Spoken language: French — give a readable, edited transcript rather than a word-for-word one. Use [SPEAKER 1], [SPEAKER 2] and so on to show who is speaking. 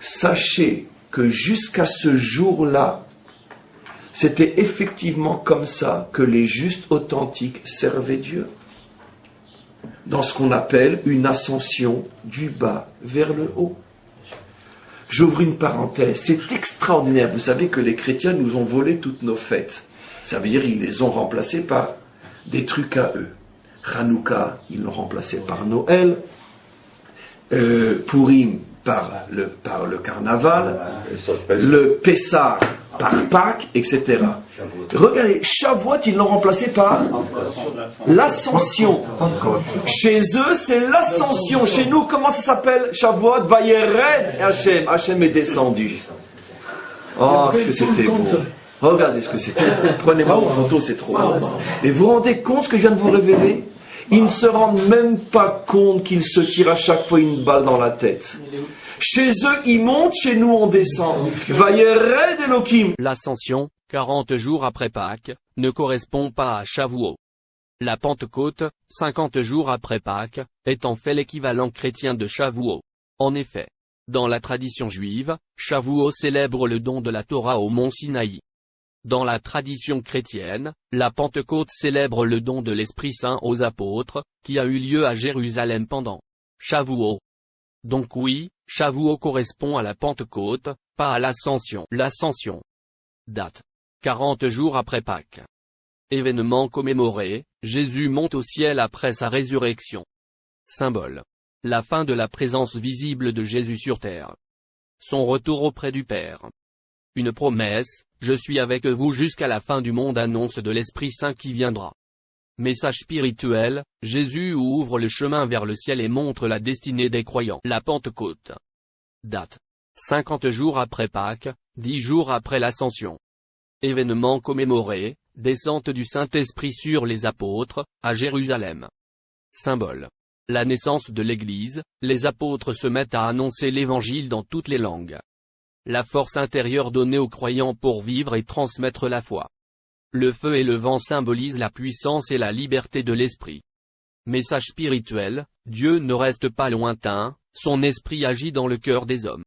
[SPEAKER 1] Sachez que jusqu'à ce jour-là, c'était effectivement comme ça que les justes authentiques servaient Dieu. Dans ce qu'on appelle une ascension du bas vers le haut. J'ouvre une parenthèse, c'est extraordinaire. Vous savez que les chrétiens nous ont volé toutes nos fêtes. Ça veut dire qu'ils les ont remplacées par des trucs à eux. Hanouka, ils l'ont remplacé par Noël. Purim par le carnaval. Le Pessah par Pâques, etc. Regardez, Shavuot, ils l'ont remplacé par l'ascension. Chez eux, c'est l'ascension. Chez nous, comment ça s'appelle? Shavuot, Vayered Hachem. Hachem est descendu. Oh, ce que c'était beau. Regardez ce que c'était beau. Prenez-moi une photo, c'est trop beau. Et vous vous rendez compte ce que je viens de vous révéler? Ils ne se rendent même pas compte qu'ils se tirent à chaque fois une balle dans la tête. Chez eux, ils montent, chez nous, on descend. Vayered Elohim.
[SPEAKER 2] L'ascension, 40 jours après Pâques, ne correspond pas à Shavuot. La Pentecôte, 50 jours après Pâques, est en fait l'équivalent chrétien de Shavuot. En effet, dans la tradition juive, Shavuot célèbre le don de la Torah au mont Sinaï. Dans la tradition chrétienne, la Pentecôte célèbre le don de l'Esprit Saint aux apôtres, qui a eu lieu à Jérusalem pendant Shavuot. Donc oui, Shavuot correspond à la Pentecôte, pas à l'Ascension. L'Ascension. Date. 40 jours après Pâques. Événement commémoré, Jésus monte au ciel après sa résurrection. Symbole. La fin de la présence visible de Jésus sur terre. Son retour auprès du Père. Une promesse, je suis avec vous jusqu'à la fin du monde, annonce de l'Esprit Saint qui viendra. Message spirituel, Jésus ouvre le chemin vers le ciel et montre la destinée des croyants. La Pentecôte. Date. 50 jours après Pâques, 10 jours après l'Ascension. Événement commémoré, descente du Saint-Esprit sur les apôtres, à Jérusalem. Symbole. La naissance de l'Église, les apôtres se mettent à annoncer l'Évangile dans toutes les langues. La force intérieure donnée aux croyants pour vivre et transmettre la foi. Le feu et le vent symbolisent la puissance et la liberté de l'esprit. Message spirituel, Dieu ne reste pas lointain, son esprit agit dans le cœur des hommes.